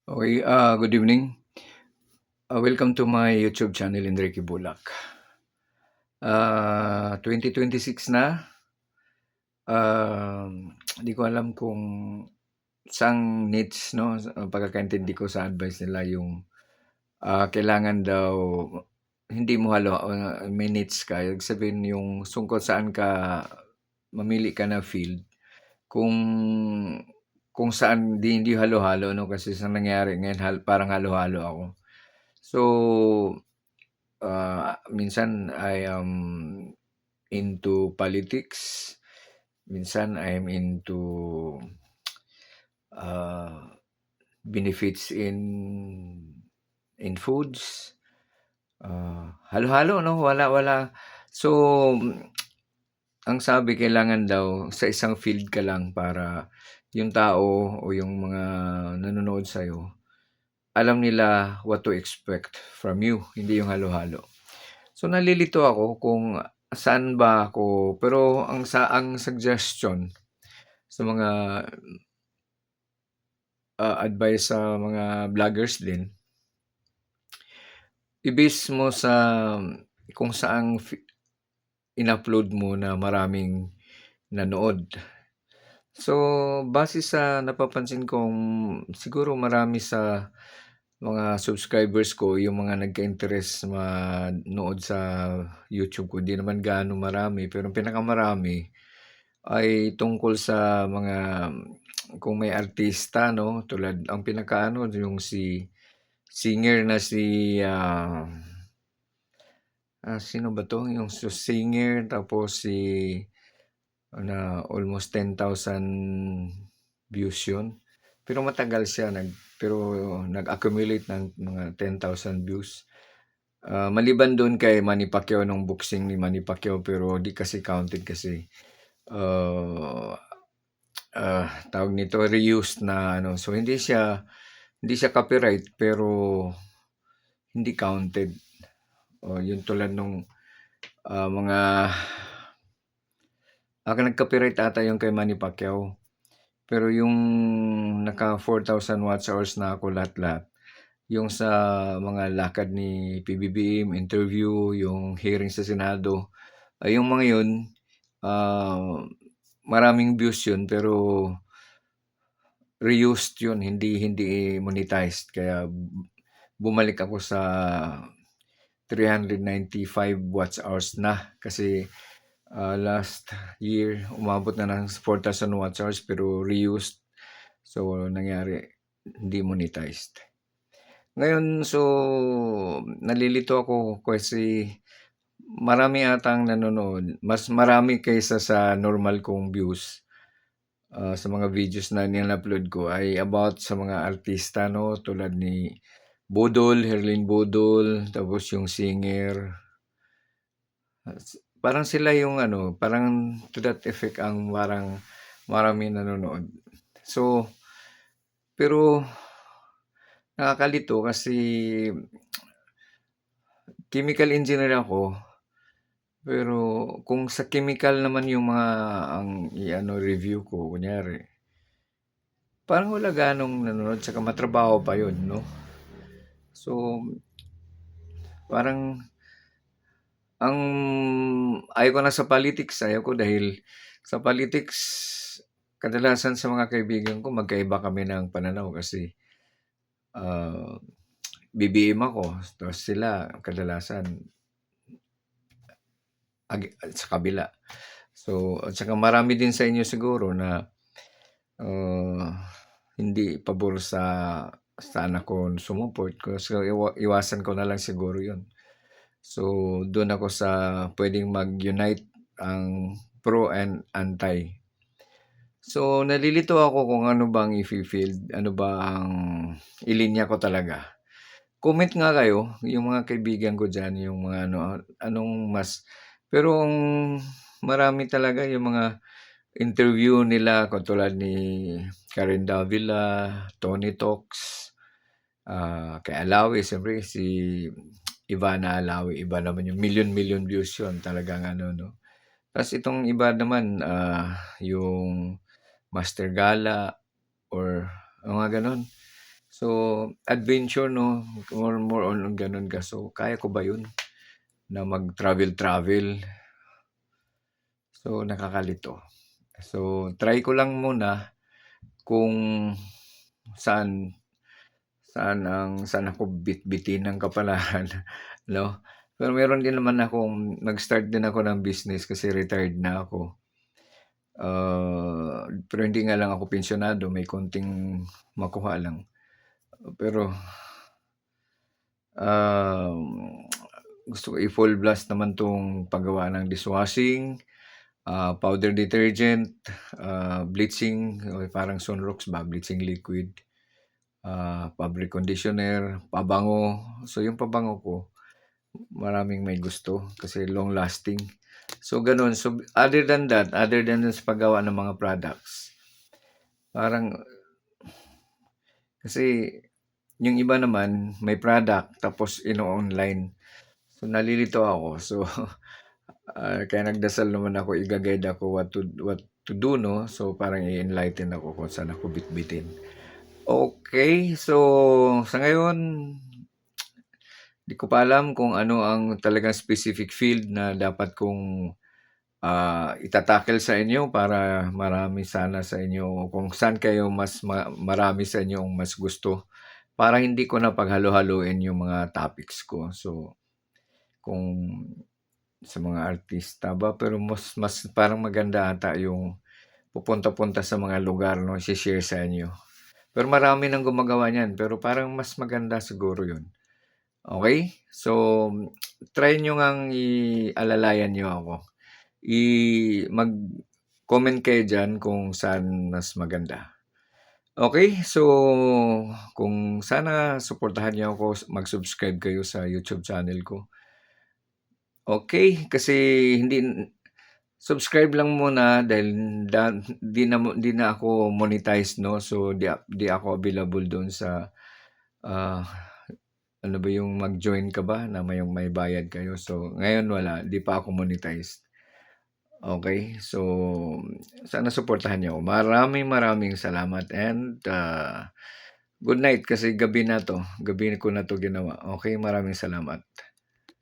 Okay, good evening. Welcome to my YouTube channel, Enrique Bulak. 2026 na. Di ko alam kung saang niche, no, pagkakaintindi ko sa advice nila yung kailangan daw hindi mo may niche ka. Ibig sabihin yung sungkot saan ka mamili ka na field. Kung kung saan hindi halo-halo, no, kasi sa nangyari ngayon parang halo-halo ako. So, minsan I am into politics, minsan I am into uh, benefits in foods. Halo-halo, no? Wala. So, ang sabi kailangan daw sa isang field ka lang para yung tao o yung mga nanonood sa'yo, alam nila what to expect from you, hindi yung halo-halo. So nalilito ako kung saan ba ako, pero ang suggestion sa mga advice sa mga vloggers din, i-base mo sa kung saang in-upload mo na maraming nanood. So base sa napapansin kong siguro marami sa mga subscribers ko yung mga nagka-interest manood sa YouTube ko, hindi naman gaano marami, pero ang pinakamarami ay tungkol sa mga kung may artista, 'no, tulad ang pinakaano yung singer na sino ba 'to, yung singer tapos na almost 10,000 views yun. Pero matagal siya pero nag-accumulate ng mga 10,000 views. Maliban dun kay Manny Pacquiao nung boxing ni Manny Pacquiao, pero di kasi counted kasi uh, tawag nito reused na ano. So hindi siya copyright pero hindi counted. Yun tulad nung mga nag-copyright ata yung kay Manny Pacquiao. Pero yung naka 4,000 watch hours na ako lahat-lahat, yung sa mga lakad ni PBBM, interview, yung hearing sa Senado, ay yung mga yun, ah, maraming views yun pero reused yun, hindi monetized. Kaya bumalik ako sa 395 watch hours na kasi last year umabot na ng 4,000 watch hours pero reused. So nangyari hindi monetized. Ngayon, so nalilito ako kasi marami atang nanonood, mas marami kaysa sa normal kong views. Sa mga videos na upload ko ay about sa mga artista, no, tulad ni Budol, Herlin Budol, tapos yung singer. Parang sila yung ano, parang to that effect ang parang marami nanonood. So, pero nakakalito kasi chemical engineer ako, pero kung sa chemical naman yung mga ang review ko, kunyari, parang wala ganong nanonood, saka matrabaho pa yun, no? So, parang ang ayaw ko na sa politics, ayaw ko dahil sa politics, kadalasan sa mga kaibigan ko, magkaiba kami ng pananaw kasi ah, BBM ako, tapos sila kadalasan sa kabila. So, at saka marami din sa inyo siguro na ah, hindi pabor sa anak ko sumuport ko. So, iwasan ko na lang siguro yun. So, doon ako sa pwedeng mag-unite ang pro and anti. So, nalilito ako kung ano bang i-field, ano ba ang ilinya ko talaga. Comment nga kayo, yung mga kaibigan ko dyan, yung mga anong mas, pero ang marami talaga yung mga interview nila katulad ni Karen Davila, Tony Talks, kay Alawi, siyempre si Ivana Alawi, iba naman yung million views yun, talagang ano, no. Tapos itong iba naman, yung Master Gala or mga ganon. So, adventure 'no, more on gano'n ka. So, kaya ko ba 'yun na mag-travel-travel? So, nakakalito. So, try ko lang muna kung saan saan ako bitbitin ng kapalaran 'no. Pero meron din naman akong nag-start din ako ng business kasi retired na ako. Pero hindi nga lang ako pensyonado, may konting makuha lang. Pero, um, gusto ko i-full blast naman 'tong paggawa ng dishwashing, powder detergent, bleaching, o parang Sunrox ba, bleaching liquid, fabric conditioner, pabango. So, yung pabango ko, maraming may gusto kasi long lasting. So, gano'n. So, other than dun sa paggawa ng mga products, parang kasi yung iba naman may product tapos ino-online. So, nalilito ako. So, kaya nagdasal naman ako, iga-guide ako what to do 'no. So, parang i-enlighten ako kung saan ako bitbitin. Okay, so sa ngayon, di ko pa alam kung ano ang talagang specific field na dapat kong, ita-tackle sa inyo para marami sana sa inyo kung saan kayo mas marami sa inyo ang mas gusto, para hindi ko na paghalo-haluin yung mga topics ko. So, kung sa mga artista ba, pero mas mas parang maganda ata yung pupunta-punta sa mga lugar 'no, i-she-share sa inyo. Pero marami ng gumagawa niyan, pero parang mas maganda siguro yun. Okay. So, try niyo ngang alalayan niyo ako. Mag-comment kayo diyan kung saan mas maganda. Okay. So, kung sana suportahan niyo ako, mag-subscribe kayo sa YouTube channel ko. Okay, kasi subscribe lang muna dahil 'di na ako monetize 'no, so 'di ako available do'n sa, ah, ano ba yung mag-join ka ba na may bayad kayo. So, ngayon wala, 'di pa ako monetized. Okay, so sana suportahan niyo ako. Maraming salamat and, good night kasi gabi na 'to, gabi ko na 'to ginawa. Okay, maraming salamat.